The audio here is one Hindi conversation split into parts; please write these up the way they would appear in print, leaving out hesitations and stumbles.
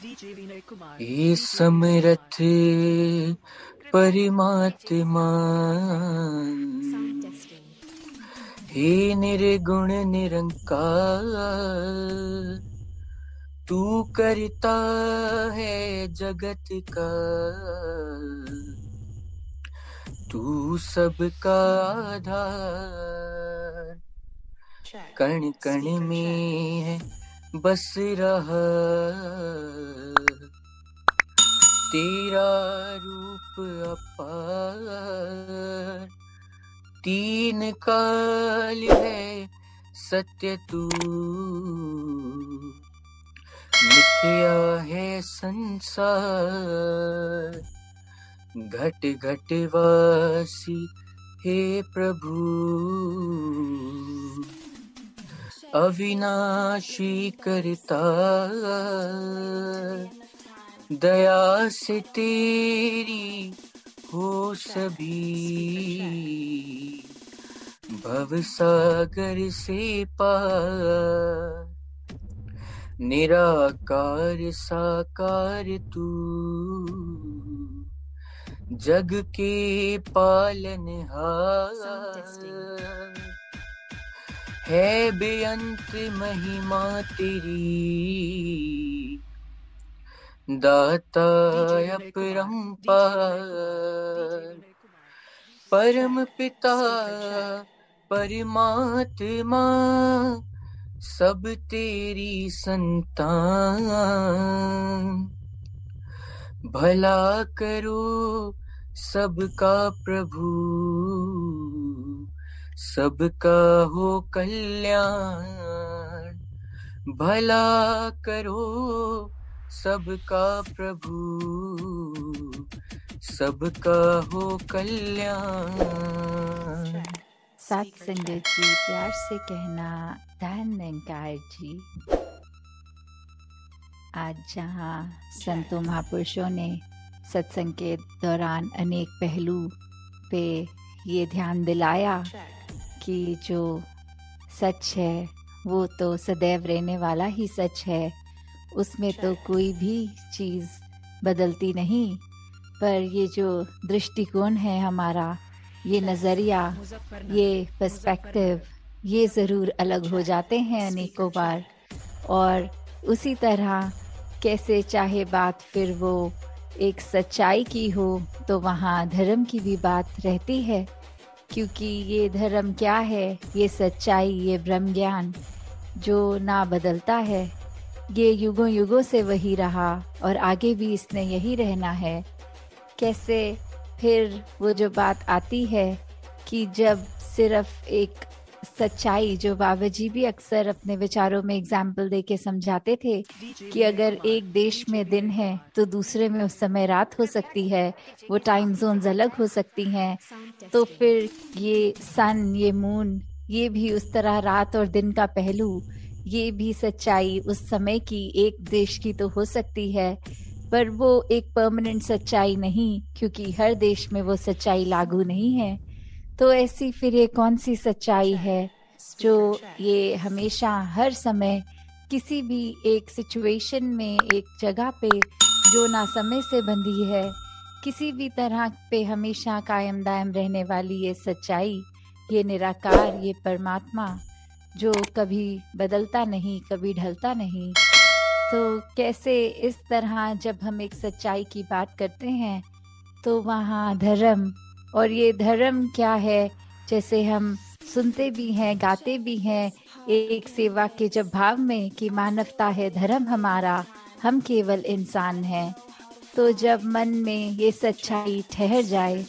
हे समरथ परमात्मा, हे निर्गुण निरंकार, तू करता है जगत का, तू सबका आधार। कण कण में है बस रहा तेरा रूप अपार। तीन काल है सत्य तू, मिथ्या है संसार। घट घट वासी हे प्रभु, अविनाशी करतार। दया से तेरी हो सभी, भवसागर से पार। निराकार साकार तू, जग के पालनहार। है बेअंत महिमा तेरी, दाता अपरंपार। परम पिता परमात्मा, सब तेरी संतान। भला करो सबका प्रभु, सबका हो कल्याण। भला करो सबका प्रभु, सबका हो कल्याण। साथ संगत जी, प्यार से कहना धन निरंकार जी। आज जहाँ संतों महापुरुषों ने सत्संग के दौरान अनेक पहलू पे ये ध्यान दिलाया कि जो सच है वो तो सदैव रहने वाला ही सच है, उसमें तो कोई भी चीज़ बदलती नहीं। पर ये जो दृष्टिकोण है हमारा, ये नज़रिया, ये पर्सपेक्टिव, ये ज़रूर अलग हो जाते हैं अनेकों बार। और उसी तरह कैसे चाहे बात फिर वो एक सच्चाई की हो, तो वहाँ धर्म की भी बात रहती है। क्योंकि ये धर्म क्या है, ये सच्चाई, ये ब्रह्म ज्ञान जो ना बदलता है, ये युगों युगों से वही रहा और आगे भी इसने यही रहना है। कैसे फिर वो जो बात आती है कि जब सिर्फ एक सच्चाई, जो बाबा जी भी अक्सर अपने विचारों में एग्जाम्पल देके समझाते थे कि अगर एक देश में दिन है तो दूसरे में उस समय रात हो सकती है, वो टाइम जोन्स अलग हो सकती हैं। तो फिर ये सन, ये मून, ये भी उस तरह रात और दिन का पहलू, ये भी सच्चाई उस समय की एक देश की तो हो सकती है, पर वो एक परमानेंट सच्चाई नहीं, क्योंकि हर देश में वो सच्चाई लागू नहीं है। तो ऐसी फिर ये कौन सी सच्चाई है जो ये हमेशा हर समय किसी भी एक सिचुएशन में, एक जगह पे जो ना समय से बंधी है, किसी भी तरह पे हमेशा कायम दायम रहने वाली ये सच्चाई, ये निराकार, ये परमात्मा जो कभी बदलता नहीं, कभी ढलता नहीं। तो कैसे इस तरह जब हम एक सच्चाई की बात करते हैं तो वहाँ धर्म, और ये धर्म क्या है, जैसे हम सुनते भी हैं, गाते भी हैं एक सेवा के जब भाव में कि मानवता है धर्म हमारा, हम केवल इंसान हैं। तो जब मन में ये सच्चाई ठहर जाए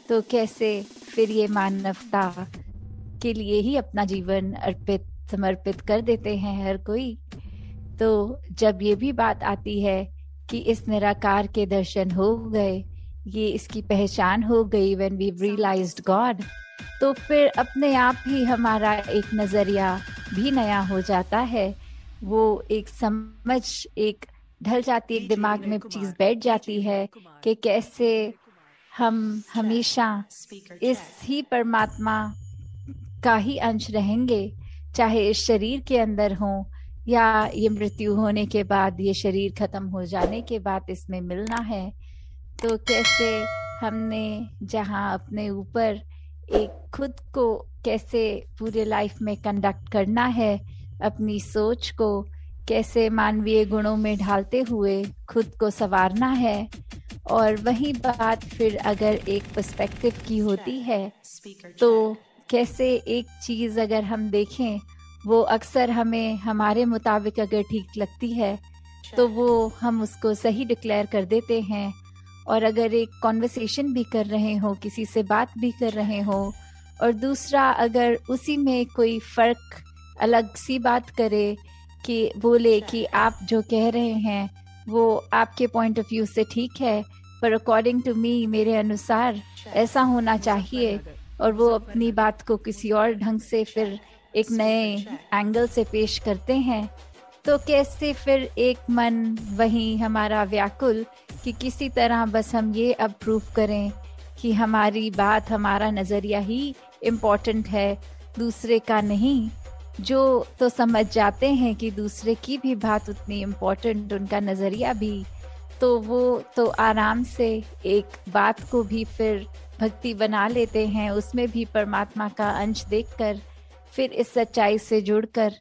तो कैसे फिर ये मानवता के लिए ही अपना जीवन अर्पित, समर्पित कर देते हैं हर कोई। तो जब ये भी बात आती है कि इस निराकार के दर्शन हो गए, ये इसकी पहचान हो गई, when we've realized God, तो फिर अपने आप ही हमारा एक नज़रिया भी नया हो जाता है। वो एक समझ एक ढल जाती है, एक दिमाग में चीज़ बैठ जाती है कि कैसे हम हमेशा इस ही परमात्मा का ही अंश रहेंगे, चाहे इस शरीर के अंदर हो या ये मृत्यु होने के बाद, ये शरीर खत्म हो जाने के बाद इसमें मिलना है। तो कैसे हमने जहाँ अपने ऊपर एक खुद को कैसे पूरे लाइफ में कंडक्ट करना है, अपनी सोच को कैसे मानवीय गुणों में ढालते हुए खुद को संवारना है। और वही बात फिर अगर एक पर्सपेक्टिव की होती है तो कैसे एक चीज अगर हम देखें वो अक्सर हमें हमारे मुताबिक अगर ठीक लगती है तो वो हम उसको सही डिक्लेयर कर देते हैं। और अगर एक कॉन्वर्सेशन भी कर रहे हो, किसी से बात भी कर रहे हो, और दूसरा अगर उसी में कोई फर्क अलग सी बात करे कि बोले कि आप जो कह रहे हैं वो आपके पॉइंट ऑफ व्यू से ठीक है, पर अकॉर्डिंग टू मी, मेरे अनुसार ऐसा होना चाहिए, और वो अपनी बात को किसी और ढंग से फिर एक नए एंगल से पेश करते हैं, तो कैसे फिर एक मन वही हमारा व्याकुल कि किसी तरह बस हम ये अब प्रूव करें कि हमारी बात, हमारा नज़रिया ही इम्पोर्टेंट है, दूसरे का नहीं। जो तो समझ जाते हैं कि दूसरे की भी बात उतनी इम्पोर्टेंट, उनका नज़रिया भी, तो वो तो आराम से एक बात को भी फिर भक्ति बना लेते हैं, उसमें भी परमात्मा का अंश देखकर, फिर इस सच्चाई से जुड़कर,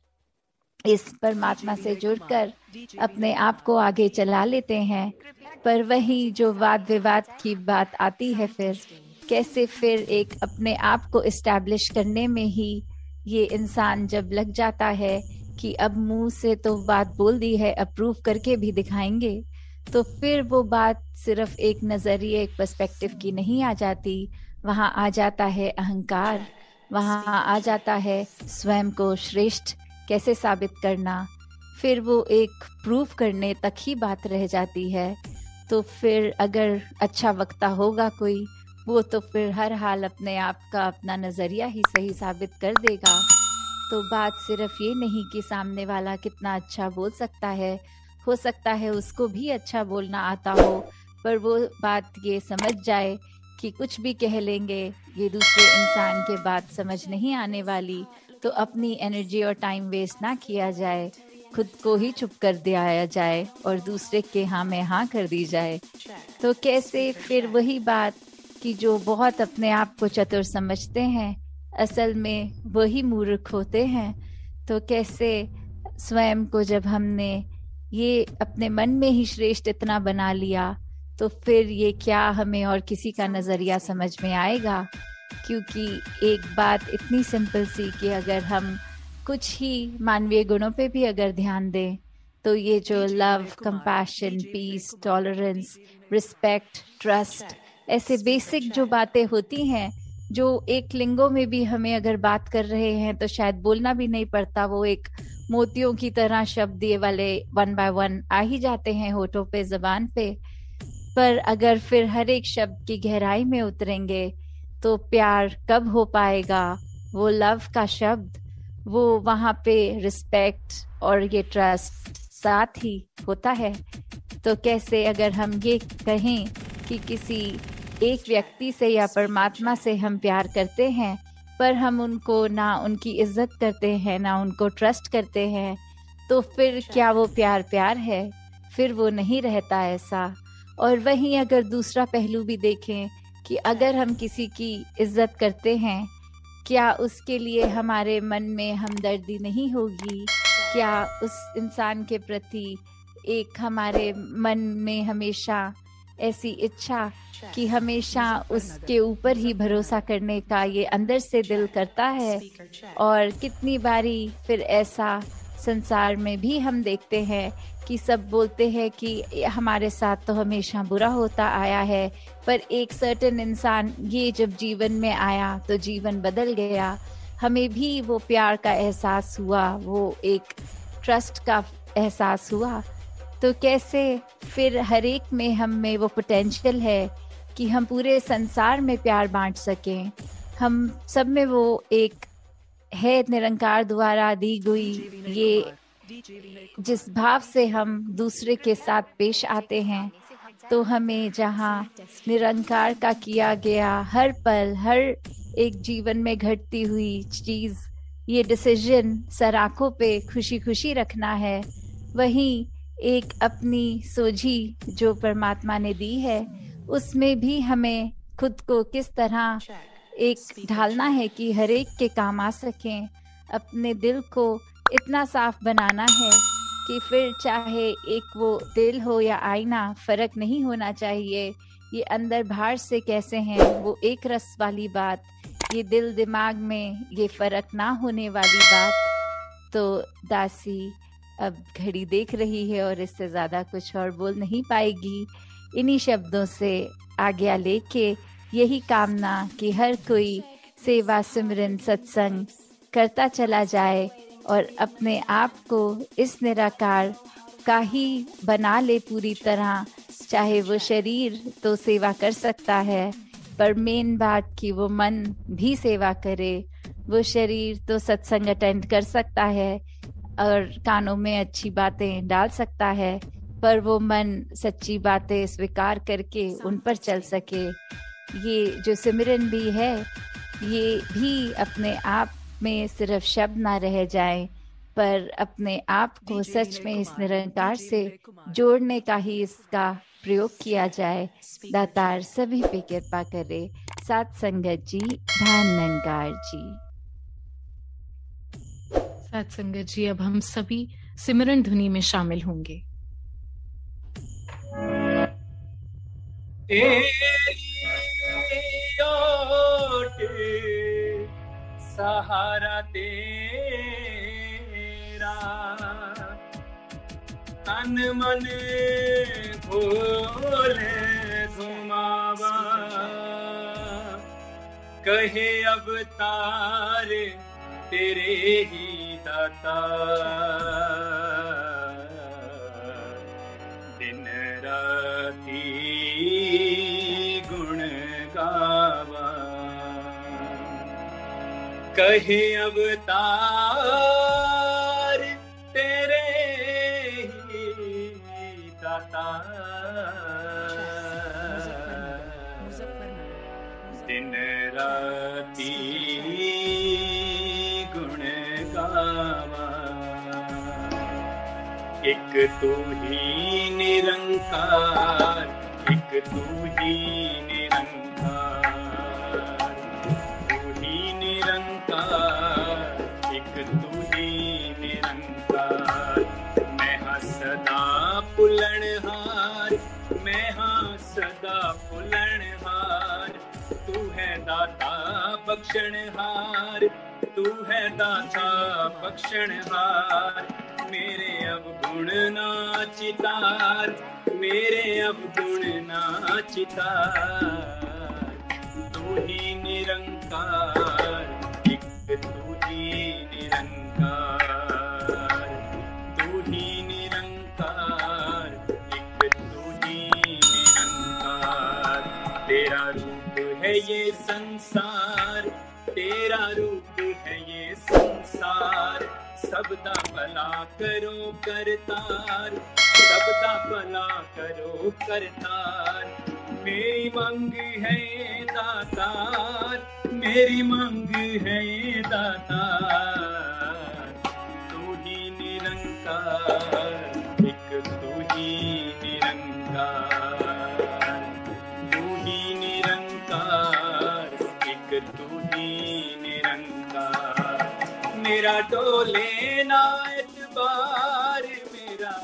इस परमात्मा से जुड़कर अपने आप को आगे चला लेते हैं। पर वही जो वाद विवाद की बात आती है, फिर कैसे फिर एक अपने आप को इस्टेब्लिश करने में ही ये इंसान जब लग जाता है कि अब मुंह से तो बात बोल दी है, अप्रूव करके भी दिखाएंगे, तो फिर वो बात सिर्फ एक नजरिए, एक पर्सपेक्टिव की नहीं आ जाती, वहाँ आ जाता है अहंकार, वहाँ आ जाता है स्वयं को श्रेष्ठ कैसे साबित करना, फिर वो एक प्रूफ करने तक ही बात रह जाती है। तो फिर अगर अच्छा वक्ता होगा कोई, वो तो फिर हर हाल अपने आप का अपना नज़रिया ही सही साबित कर देगा। तो बात सिर्फ ये नहीं कि सामने वाला कितना अच्छा बोल सकता है, हो सकता है उसको भी अच्छा बोलना आता हो, पर वो बात ये समझ जाए कि कुछ भी कह लेंगे, ये दूसरे इंसान के बात समझ नहीं आने वाली, तो अपनी एनर्जी और टाइम वेस्ट ना किया जाए, खुद को ही चुप कर दिया जाए और दूसरे के हाँ में हाँ कर दी जाए। तो कैसे फिर वही बात कि जो बहुत अपने आप को चतुर समझते हैं, असल में वही मूर्ख होते हैं। तो कैसे स्वयं को जब हमने ये अपने मन में ही श्रेष्ठ इतना बना लिया, तो फिर ये क्या हमें और किसी का नज़रिया समझ में आएगा। क्योंकि एक बात इतनी सिंपल सी कि अगर हम कुछ ही मानवीय गुणों पे भी अगर ध्यान दें, तो ये जो love, compassion, peace, tolerance, respect, trust, ऐसे बेसिक जो बातें होती हैं, जो एक लिंगों में भी हमें अगर बात कर रहे हैं तो शायद बोलना भी नहीं पड़ता, वो एक मोतियों की तरह शब्द ये वाले वन बाय वन आ ही जाते हैं होठों पे, जबान पे। पर अगर फिर हर एक शब्द की गहराई में उतरेंगे तो प्यार कब हो पाएगा, वो लव का शब्द, वो वहाँ पे रिस्पेक्ट और ये ट्रस्ट साथ ही होता है। तो कैसे अगर हम ये कहें कि किसी एक व्यक्ति से या परमात्मा से हम प्यार करते हैं, पर हम उनको ना उनकी इज्जत करते हैं, ना उनको ट्रस्ट करते हैं, तो फिर क्या वो प्यार प्यार है? फिर वो नहीं रहता ऐसा। और वहीं अगर दूसरा पहलू भी देखें कि अगर हम किसी की इज्जत करते हैं, क्या उसके लिए हमारे मन में हमदर्दी नहीं होगी? क्या उस इंसान के प्रति एक हमारे मन में हमेशा ऐसी इच्छा कि हमेशा उसके ऊपर ही भरोसा करने का ये अंदर से दिल करता है? और कितनी बारी फिर ऐसा संसार में भी हम देखते हैं कि सब बोलते हैं कि हमारे साथ तो हमेशा बुरा होता आया है, पर एक सर्टेन इंसान ये जब जीवन में आया तो जीवन बदल गया, हमें भी वो प्यार का एहसास हुआ, वो एक ट्रस्ट का एहसास हुआ। तो कैसे फिर हर एक में हम में वो पोटेंशियल है कि हम पूरे संसार में प्यार बांट सकें, हम सब में वो एक है निरंकार द्वारा दी गई ये जिस भाव से हम दूसरे के साथ पेश आते हैं, तो हमें जहाँ निरंकार का किया गया हर पल, हर एक जीवन में घटती हुई चीज ये डिसीजन सर आंखों पे खुशी खुशी रखना है, वहीं एक अपनी सोझी जो परमात्मा ने दी है उसमें भी हमें खुद को किस तरह एक ढालना है कि हर एक के काम आ सकें। अपने दिल को इतना साफ बनाना है कि फिर चाहे एक वो दिल हो या आईना, फर्क नहीं होना चाहिए ये अंदर बाहर से कैसे हैं, वो एक रस वाली बात, ये दिल दिमाग में ये फर्क ना होने वाली बात। तो दासी अब घड़ी देख रही है और इससे ज़्यादा कुछ और बोल नहीं पाएगी। इन्हीं शब्दों से आज्ञा लेके यही कामना कि हर कोई सेवा सिमरन सत्संग करता चला जाए और अपने आप को इस निराकार का ही बना ले पूरी तरह। चाहे वो शरीर तो सेवा कर सकता है, पर मेन बात कि वो मन भी सेवा करे। वो शरीर तो सत्संग अटेंड कर सकता है और कानों में अच्छी बातें डाल सकता है, पर वो मन सच्ची बातें स्वीकार करके उन पर चल सके। ये जो सिमरन भी है ये भी अपने आप में सिर्फ शब्द ना रह जाए, पर अपने आप को सच में इस निरंकार से जोड़ने का ही इसका प्रयोग किया जाए। दातार सभी पे कृपा करे। साथ संगत जी, ध्यान निरंकार जी। साथ संगत जी, अब हम सभी सिमरन ध्वनि में शामिल होंगे। सहारा तेरा तन मन भोले घुमावा, कहे अवतार तेरे ही दाता, दिन राती गुण गावा, कहे अवतार तेरे ही दाता, दिन राती गुण गावा, एक तू ही निरंकार, एक तू ही निरंकार, तू ही निरंकार, एक तू ही निरंकार। मैं हाँ सदा पुलनहार, मैं हाँ सदा पुलनहार, तू है दाता बख्शनहार, तू है दाता बख्शनहार। मेरे अब गुण नाचितार, मेरे अब गुण नाचितार, तू ही निरंकार, एक तू ही निरंकार, तू ही निरंकार, एक तू ही निरंकार। तेरा रूप है ये संसार, तेरा रूप है ये संसार, सबदा भला करो करतार, सबदा भला करो करतार। मेरी मांग है दातार, मेरी मांग है दातार, तू ही निरंकार, एक तू ही निरंकार, तू ही निरंकार, एक तू ही निरंकार। मेरा डोले ना एतबार, मेरा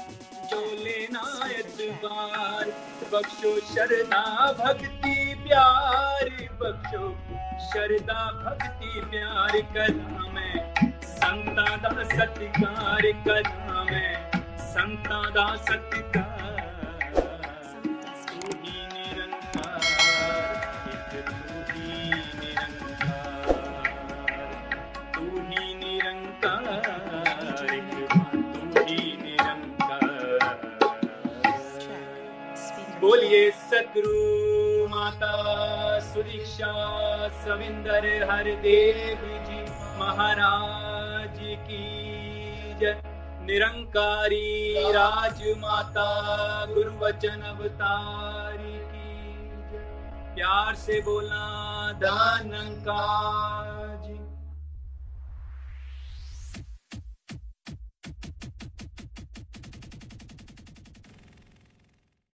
डोले ना एतबार, बख्शो शरदा भक्ति प्यार, बख्शो शरदा भक्ति प्यार। करा मैं संतां दा सत्कार, करा मैं संतां दा सत्कार, तू ही निरंकार, एक तू ही निरंकार, तू ही निरंकार, एक तू ही निरंकार। बोलिए सतगुरु माता सुदीक्षा सविंदर हरदेव जी महाराज की जय। निरंकारी राजमाता गुरु वचन अवतारी की जय। प्यार से बोला धनंकार।